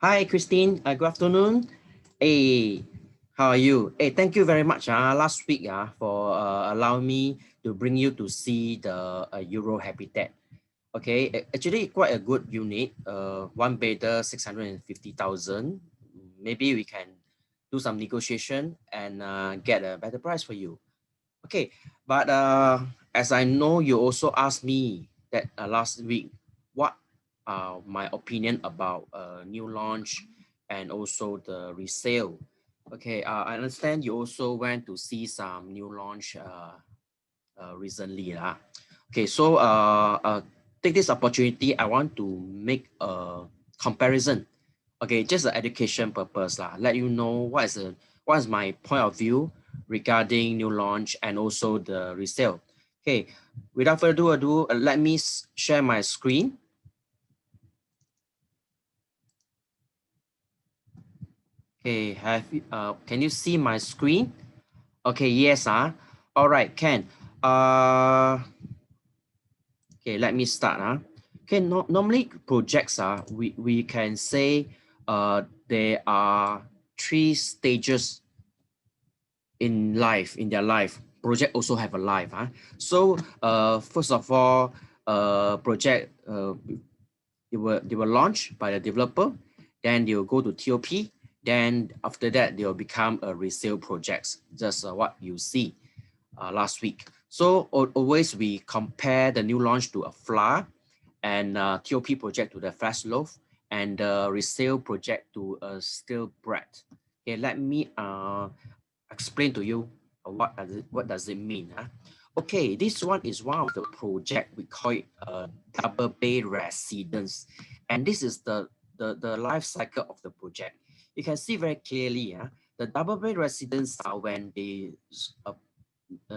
Hi, Christine. Good afternoon. Hey, how are you? Hey, thank you very much last week for allowing me to bring you to see the Euro Habitat. Okay, actually quite a good unit. One bedder, 650,000. Maybe we can do some negotiation and get a better price for you. Okay, but as I know, you also asked me that last week what my opinion about new launch and also the resale. Okay, I understand you also went to see some new launch recently. Okay, so take this opportunity. I want to make a comparison. Okay, just an education purpose let you know what is my point of view regarding new launch and also the resale. Okay, without further ado, let me share my screen. Okay, can you see my screen? Okay, yes, all right, can. Okay, let me start. Okay, normally projects we can say there are three stages in their life. Project also have a life. So first of all, project they will launch by the developer, then they will go to TOP, then after that they will become a resale projects. Just what you see last week. So always we compare the new launch to a flour and TOP project to the flash loaf and the resale project to a stale bread. Okay, let me explain to you what does it mean. Okay, this one is one of the project we call it double bay residence, and this is the life cycle of the project. You can see very clearly. The double bay residence are when they uh,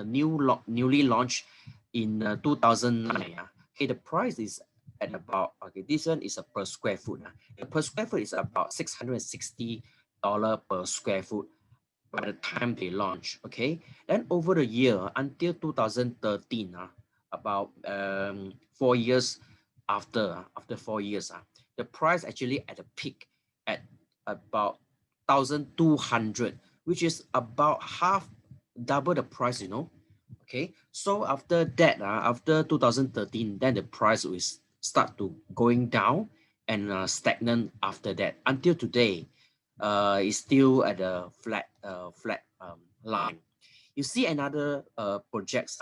newly launched in 2009. Okay, the price is at about, okay, this one is a per square foot. The per square foot is about $660 per square foot by the time they launch. Okay, then over the year until 2013, about 4 years after 4 years, the price actually at a peak at about 1,200, which is about half double the price, Okay, so after that, after 2013, then the price will start to going down and stagnant after that until today. Is still at a flat line. You see another projects,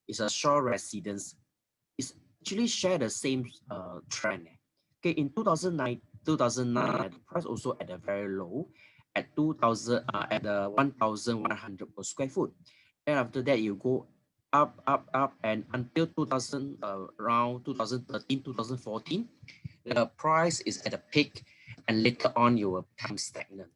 is a shore residence. It's actually share the same trend. Okay, in 2009, the price also at a very low, at 2000 at 1,100 per square foot. Then after that, you go up, and until 2000, around 2013, 2014, the price is at a peak, and later on you will become stagnant.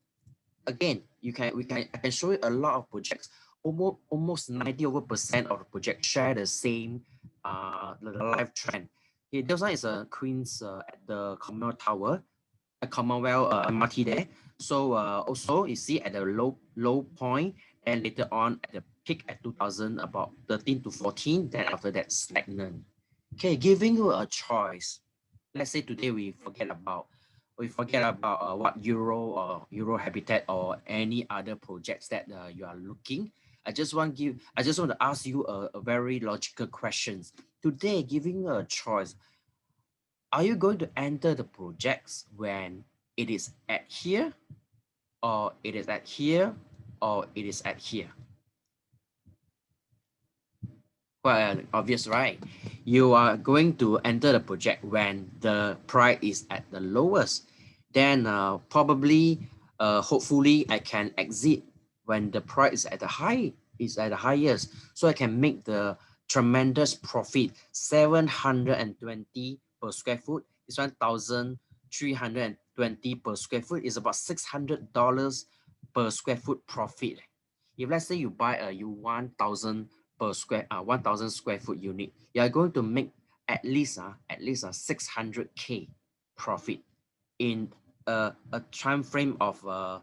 Again, I can show you a lot of projects. Almost 90% of the project share the same the life trend. Okay, this one is a Queen's at the Commonwealth Tower, a Commonwealth MRT there. So also you see at the low point, and later on at the peak at 2000, about 13 to 14. Then after that, stagnant. Okay, giving you a choice. Let's say today we forget about what Euro Habitat or any other projects that you are looking. I just want to ask you a very logical questions. Today, giving you a choice, are you going to enter the projects when it is at here, or it is at here, or it is at here? Well, obvious, right? You are going to enter the project when the price is at the lowest. Then probably, hopefully, I can exit when the price is at the highest, so I can make the tremendous profit, 720 per square foot. This 1,320 per square foot is about $600 per square foot profit. If let's say you buy a 1,000 square foot unit, you are going to make at least a 600K profit in a time frame of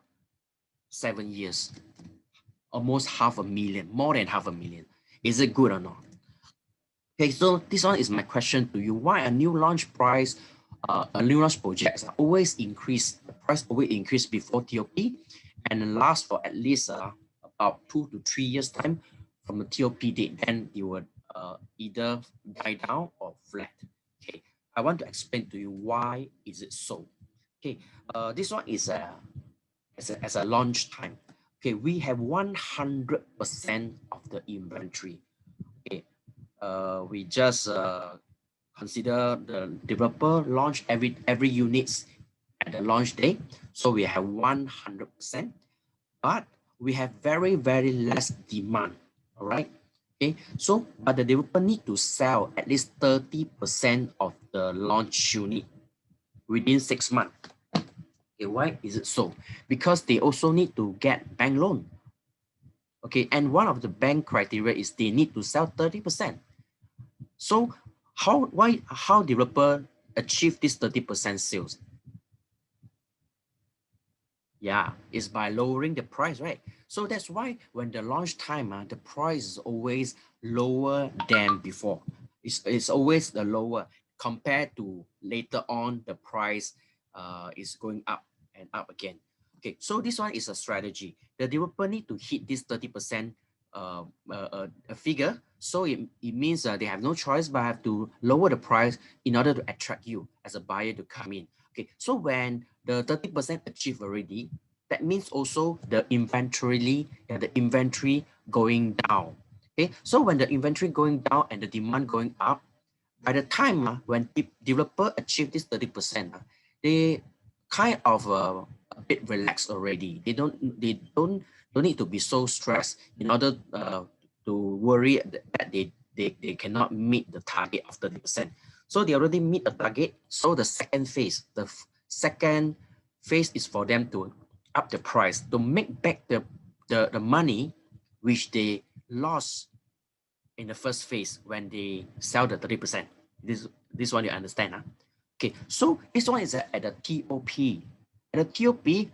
7 years, almost half a million, more than half a million. Is it good or not? Okay, so this one is my question to you. Why a new launch price new launch projects always increase, the price always increase before TOP and last for at least about 2 to 3 years time from the TOP date. Then you would either die down or flat. Okay, I want to explain to you why is it so. Okay, this one is as a launch time. Okay, we have 100% of the inventory. Okay, we just consider the developer launch every units at the launch day. So we have 100%, but we have very less demand. All right. Okay. So, but the developer need to sell at least 30% of the launch unit within 6 months. Okay, why is it so? Because they also need to get bank loan. Okay, and one of the bank criteria is they need to sell 30%. So how developer achieve this 30% sales? Yeah, it's by lowering the price, right? So that's why when the launch time, the price is always lower than before. It's always the lower compared to later on the price is going up and up again. Okay, so this one is a strategy. The developer need to hit this 30% figure. So it means they have no choice but have to lower the price in order to attract you as a buyer to come in. Okay, so when the 30% achieved already, that means also the inventory going down. Okay, so when the inventory going down and the demand going up, by the time when developer achieve this 30%, they kind of a bit relaxed already. They don't need to be so stressed in order to worry that they cannot meet the target of 30%. So they already meet the target. So the second phase, second phase is for them to up the price to make back the money which they lost in the first phase when they sell the 30%. This one you understand, huh? Okay, so this one is at the TOP. At the TOP,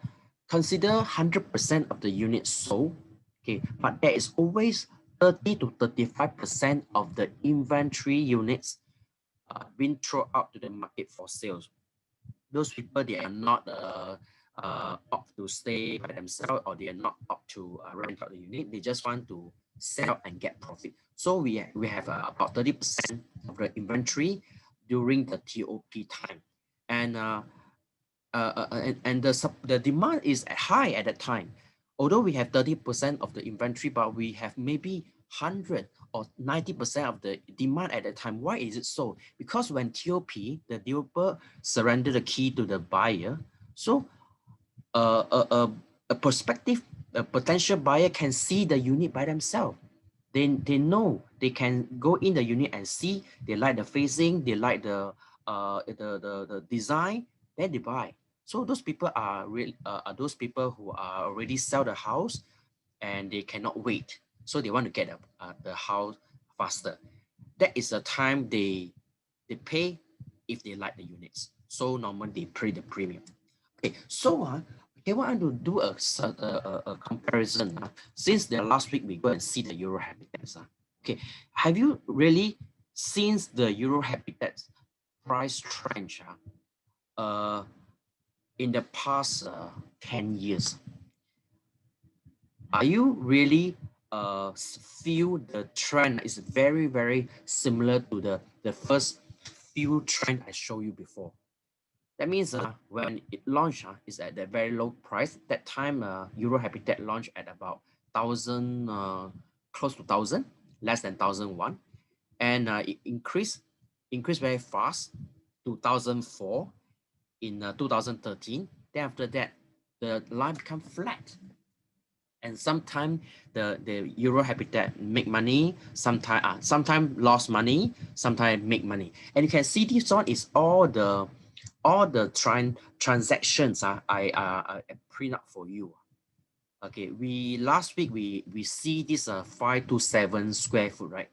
consider 100% of the units sold. Okay, but there is always 30 to 35% of the inventory units being thrown out to the market for sales. Those people, they are not opt to stay by themselves, or they are not opt to rent out the unit. They just want to sell and get profit. So we have about 30% of the inventory during the TOP time, and the demand is high at that time. Although we have 30% of the inventory, but we have maybe 100 or 90% of the demand at that time. Why is it so? Because when TOP, the developer surrender the key to the buyer, so a prospective, a potential buyer can see the unit by themselves. They know they can go in the unit and see, they like the facing, they like the design, then they buy. So those people are those people who are already sell the house and they cannot wait. So they want to get the house faster. That is the time they pay if they like the units. So normally they pay the premium. Okay, so okay, I want to do a comparison. Since the last week we go and see the Euro Habitats. Okay, have you really seen the Euro Habitats price trend uh, in the past 10 years? Are you really feel the trend is very similar to the first few trend I showed you before? That means when it launched, it's at a very low price. That time, Euro Habitat launched at about 1,000, close to 1,000, less than 1,001. And it increased very fast, 2004, in 2013. Then after that, the line become flat. And sometimes the Euro Habitat make money, sometimes lost money, sometimes make money. And you can see this one is all the transactions I print up for you. Okay, last week we see this 527 square foot, right?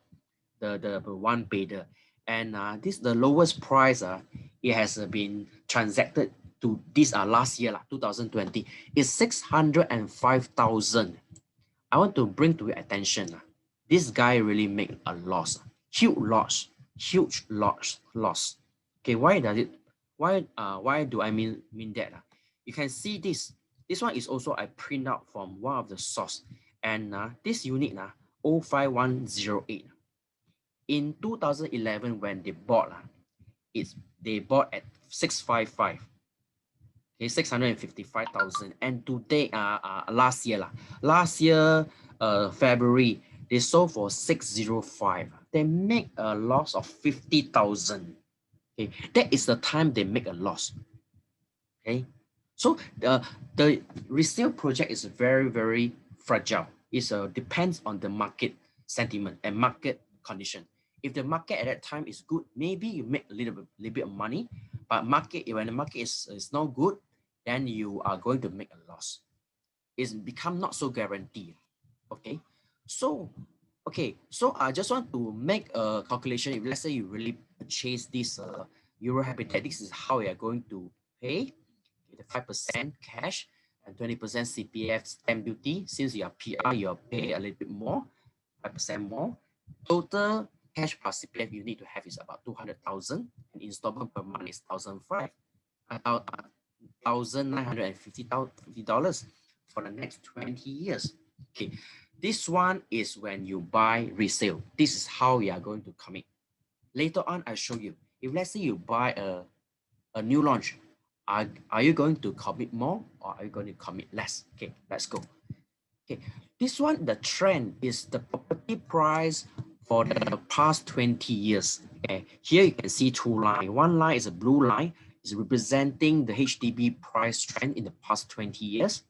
The one bedder, and this the lowest price it has been transacted to this last year 2020 is 605,000. I want to bring to your attention this guy really make a loss, huge loss. Okay, why does it Why do I mean that? You can see this. This one is also I print out from one of the source. And this unit 05108 in 2011 when they bought they bought at 655. Okay, 655,000. And today last year February they sold for 605. They make a loss of 50,000. Okay, that is the time they make a loss. Okay, so the resale project is very fragile. It depends on the market sentiment and market condition. If the market at that time is good, maybe you make a little bit of money. But when the market is not good, then you are going to make a loss. It's become not so guaranteed. Okay, so so I just want to make a calculation. If let's say you really purchase this Euro Habitat, this is how you are going to pay the 5% cash and 20% CPF stamp duty. Since you are PR, you pay a little bit more, 5% more. Total cash plus CPF you need to have is about 200,000, and installment per month is 1,500, $1,950 for the next 20 years. Okay, this one is when you buy resale. This is how you are going to commit. Later on, I show you. If let's say you buy a new launch, are you going to commit more or are you going to commit less? Okay, let's go. Okay, this one, the trend is the property price for the past 20 years. Okay, here you can see two lines. One line is a blue line, is representing the HDB price trend in the past 20 years.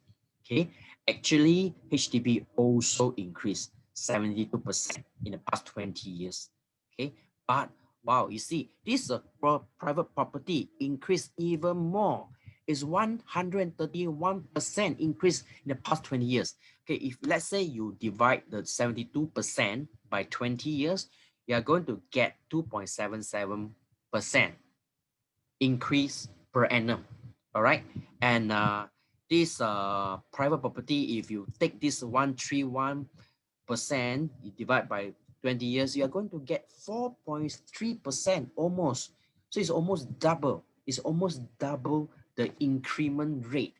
Okay, actually, HDB also increased 72% in the past 20 years. Okay, but wow, you see, this private property increased even more. Is 131% increase in the past 20 years. Okay, if let's say you divide the 72% by 20 years, you are going to get 2.77% increase per annum. All right, and this private property, if you take this 131%, you divide by 20 years, you are going to get 4.3% almost. So it's almost double. It's almost double the increment rate.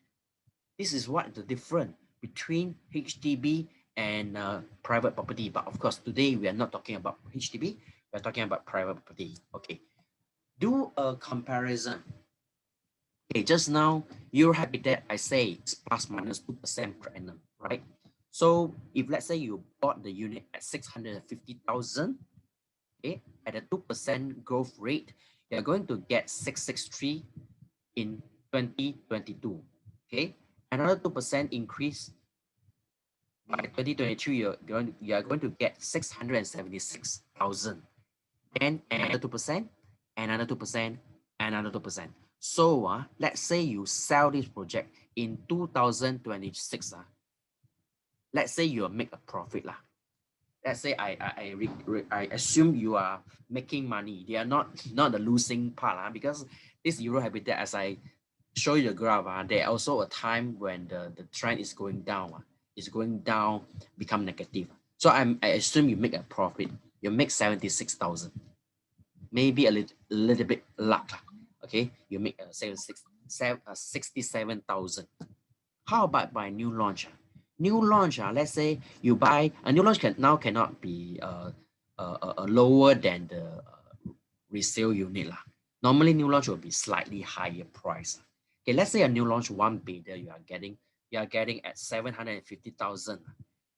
This is what the difference between HDB and private property. But of course, today we are not talking about HDB. We're talking about private property. Okay, do a comparison. Okay, just now, your habitat, I say, is plus minus 2% per annum, right? So if let's say you bought the unit at 650,000, okay, at a 2% growth rate, you're going to get 663 in 2022, okay? Another 2% increase by 2022, you are going to get 676,000. And another 2%, another 2%, another 2%. So let's say you sell this project in 2026. Let's say you make a profit. Let's say I assume you are making money. They are not the losing part because this Euro Habitat, as I show you the graph, there also a time when the trend is going down. It's going down, become negative. So I assume you make a profit. You make 76,000. Maybe a little bit luck. Okay, you make 67,000. How about by new launch? New launch, let's say you buy a new launch cannot be lower than the resale unit lah. Normally new launch will be slightly higher price. Okay, let's say a new launch one bidder you are getting at 750,000,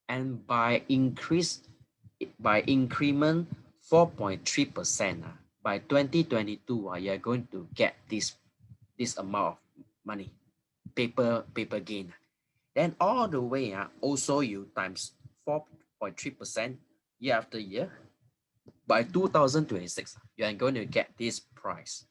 and by increment 4.3%, by 2022 you are going to get this amount of money, paper gain. Then all the way also you times 4.3% year after year. By 2026 you are going to get this price,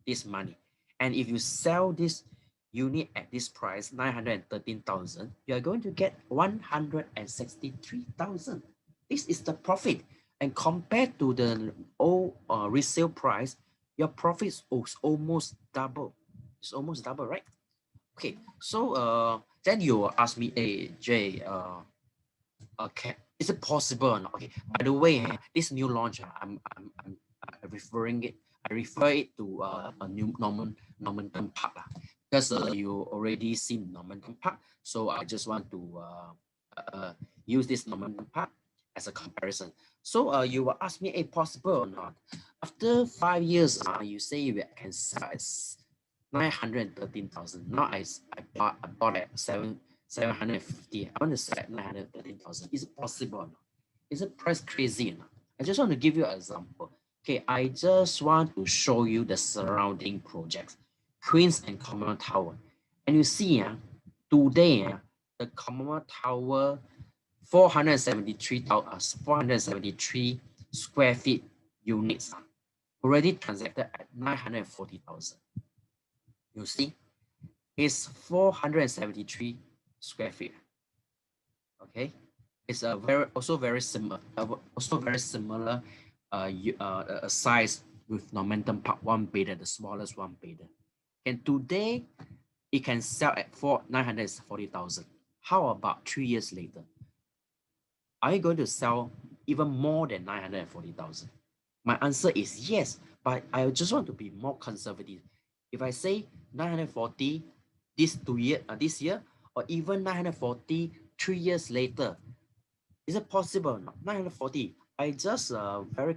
this money. And if you sell this unit at this price 913,000, you are going to get 163,000. This is the profit. And compared to the old resale price, your profit is almost double. It's almost double, right? Okay, so then you ask me, hey Jay, okay, is it possible or not? Okay, by the way, this new launch, I'm referring it, I refer it to a new Normanton Park because you already seen Normanton Park, so I just want to use this Normanton Park as a comparison. So you will ask me, hey, possible or not? After 5 years, you say you can sell as 913,000. Now I bought at 750. I want to sell at 913,000. Is it possible or not? Is it price crazy or not? I just want to give you an example. Okay, I just want to show you the surrounding projects, Queens and Commonwealth Tower. And you see, today, the Commonwealth Tower 473 square feet units already transacted at 940,000. You see, it's 473 square feet. Okay, it's a very similar, size with Normanton Park 1 bedder, the smallest 1 bedder. And today, it can sell at 940,000. How about 3 years later? Are you going to sell even more than 940,000? My answer is yes, but I just want to be more conservative. If I say 940 this year, or even 940 3 years later, is it possible? 940. I just very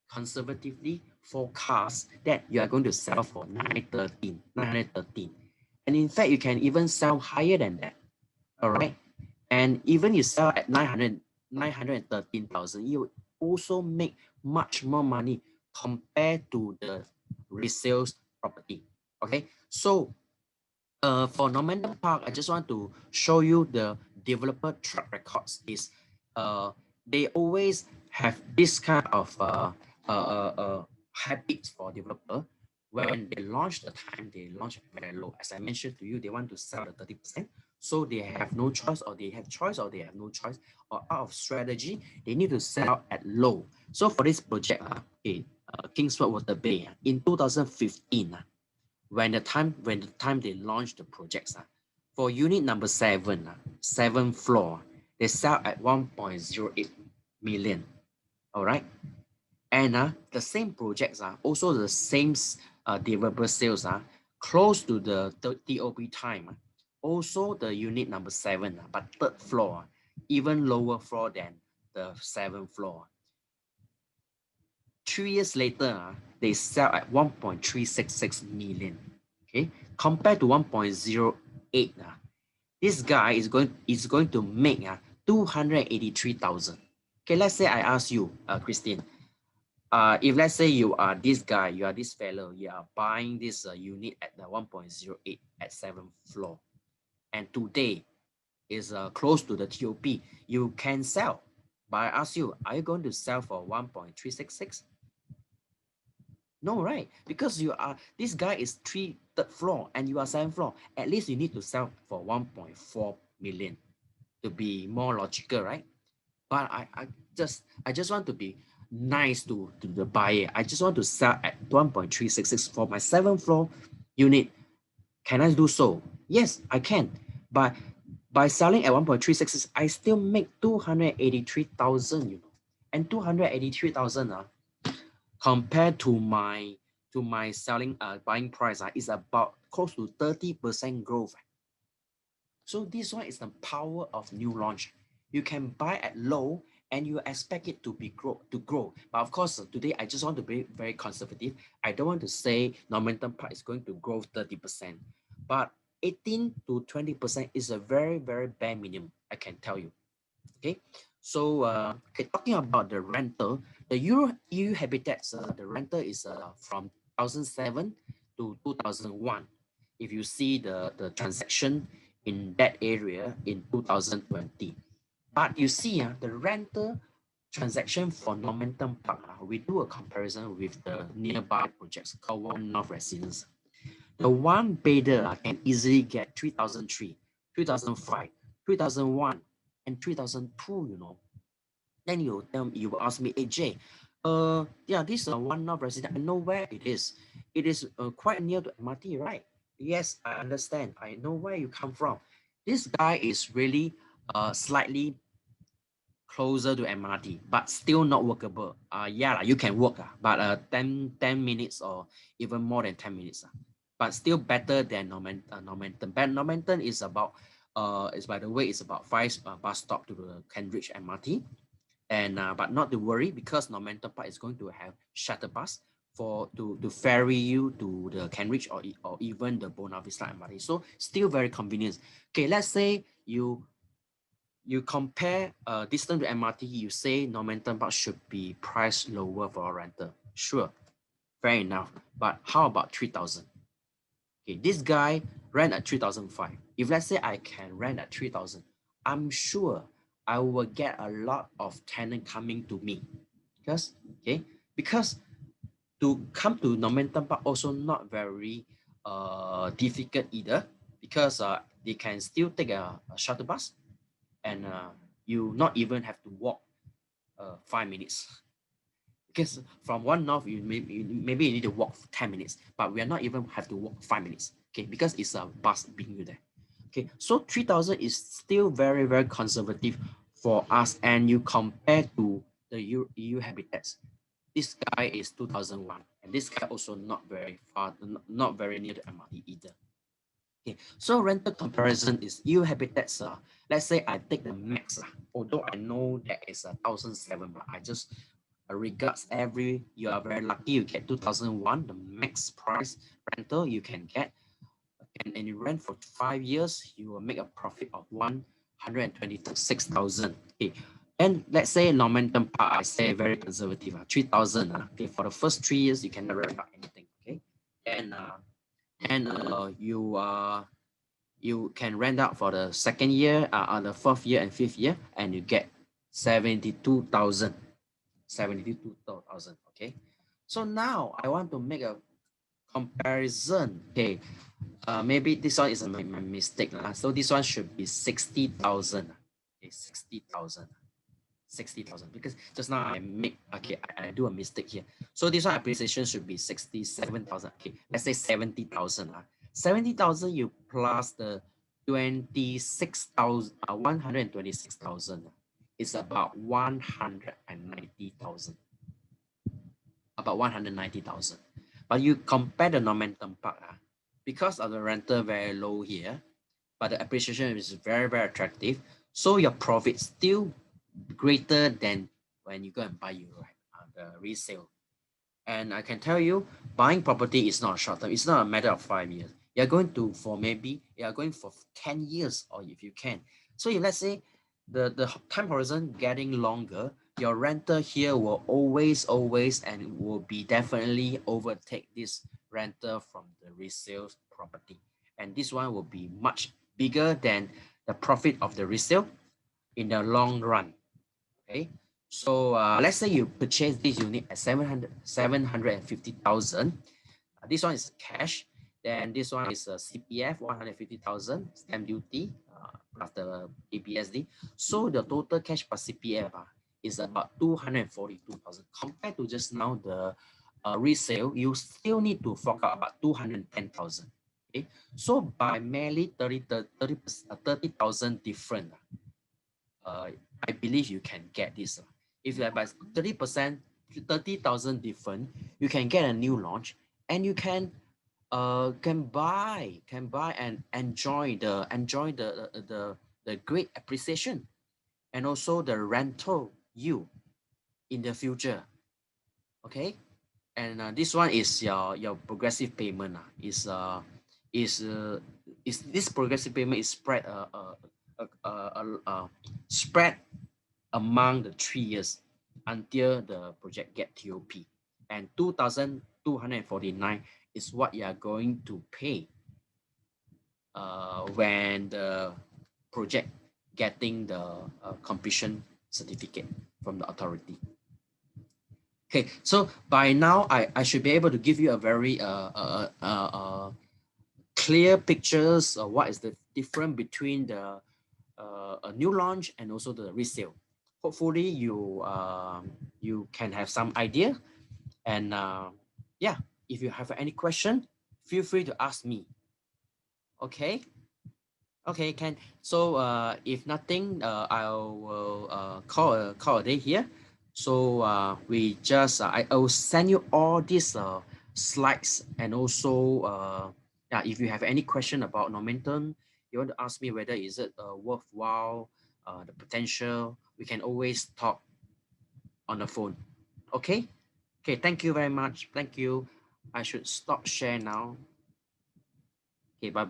conservatively forecast that you are going to sell for 913. And in fact, you can even sell higher than that. All right. And even you sell at 913,000, you also make much more money compared to the resales property. Okay. So for Normanton Park, I just want to show you the developer track records is they always have this kind of habits for developer. When they launch the time, they launch very low. As I mentioned to you, they want to sell the 30%. So they have no choice, or they have choice, or they have no choice, or out of strategy, they need to sell at low. So for this project, Kingsford Water Bay, in 2015, when the time they launched the projects, for unit number 7, 7th floor, they sell at 1.08 million. All right. And the same projects are also the same developer sales close to the TOP time. Also the unit number 7, but 3rd floor, even lower floor than the 7th floor. 3 years later, they sell at 1.366 million. Okay, compared to 1.08, this guy is going to make 283,000. Okay, let's say I ask you, Christine, if let's say you are this guy, you are this fellow, you are buying this unit at the 1.08 at 7th floor, and today is close to the TOP, you can sell. But I ask you, are you going to sell for 1.366? No, right? Because you are this guy is 3rd floor and you are 7th floor. At least you need to sell for 1.4 million to be more logical, right? But I just want to be nice to the buyer. I just want to sell at 1.366 for my 7th floor unit. Can I do so? Yes, I can. But by selling at 1.366, I still make 283,000, you know. And 283,000 compared to my selling buying price is about close to 30% growth. So this one is the power of new launch. You can buy at low and you expect it to grow. But of course, today I just want to be very conservative. I don't want to say Normanton Park is going to grow 30%, but 18 to 20% is a very, very bare minimum, I can tell you. Okay, so okay, talking about the rental, the EU Habitats, the rental is from 2007 to 2001. If you see the transaction in that area in 2020, but you see the rental transaction for Normanton Park, we do a comparison with the nearby projects called One North Residence. The 1 bedder can easily get 3003, 3005, 3001, and 3002, you know. Then you will ask me, AJ, yeah, this is One North Residence. I know where it is. It is quite near to MRT, right? Yes, I understand. I know where you come from. This guy is really slightly closer to MRT, but still not workable. Yeah, you can work, but 10 minutes or even more than 10 minutes. But still better than Normanton. But Normanton is about, is by the way, it's about 5 bus stop to the Cambridge MRT. And but not to worry, because Normanton Park is going to have shuttle bus to ferry you to the Cambridge or even the Buona Vista MRT. So still very convenient. Okay, let's say you compare distance to MRT, you say Normanton Park should be priced lower for a rental. Sure, fair enough. But how about 3,000? Okay, this guy rent at 3,005. If let's say I can rent at 3,000, I'm sure I will get a lot of tenant coming to me. Because to come to Normanton Park also not very difficult either, because they can still take a shuttle bus, and you not even have to walk 5 minutes, because from one north maybe you need to walk 10 minutes, but we are not even have to walk 5 minutes, okay, because it's a bus being you there. Okay, so 3,000 is still very, very conservative for us. And you compare to the EU habitats, this guy is 2001, and this guy also not very far, not very near the MRT either. Okay, so rental comparison is EU habitats. Let's say I take the max. Although I know that is 1,007, but I just regards you are very lucky you get 2001, the max price rental you can get. And you rent for 5 years, you will make a profit of 126,000. Okay. And let's say Normanton Park, I say very conservative, 3,000. Okay, for the first 3 years, you cannot rent out anything. Okay, and you can rent out for the second year, on the fourth year and fifth year, and you get 72,000. 72,000. Okay, so now I want to make a comparison. Okay, maybe this one is my mistake. So this one should be 60,000. Okay, 60,000. 60,000, because just now I do a mistake here. So this one appreciation should be 67,000. Okay, let's say 70,000. 70,000 you plus the 26,000, 126,000 is about 190,000. About 190,000. But you compare the Normanton Park, because of the rental very low here, but the appreciation is very, very attractive. So your profit still greater than when you go and buy the resale. And I can tell you, buying property is not short term. It's not a matter of 5 years. You're going to for maybe you are going for 10 years, or if you can. So if let's say the time horizon getting longer, your rental here will always and will be definitely overtake this rental from the resale property. And this one will be much bigger than the profit of the resale in the long run. Okay, so let's say you purchase this unit at 750,000. This one is cash. Then this one is CPF 150,000, stamp duty plus the ABSD. So the total cash plus CPF is about 242,000. Compared to just now the resale, you still need to fork out about 210,000. Okay, so by merely 30,000 different, I believe you can get this. If you have by 30%, 30,000 different, you can get a new launch, and you can buy and enjoy the great appreciation, and also the rental yield in the future. Okay, and this one is your progressive payment. Is this progressive payment is spread among the 3 years until the project get TOP, and 2,249 is what you are going to pay when the project getting the completion certificate from the authority. Okay, so by now I should be able to give you a very clear pictures of what is the difference between the a new launch and also the resale. Hopefully you can have some idea, and yeah, if you have any question, feel free to ask me. Okay. Okay, can. So if nothing, I will call a day here. So we just I will send you all these slides, and also yeah, if you have any question about momentum, you want to ask me whether is it worthwhile, the potential, we can always talk on the phone. Okay. Okay. Thank you very much. Thank you. I should stop share now. Okay. Bye bye.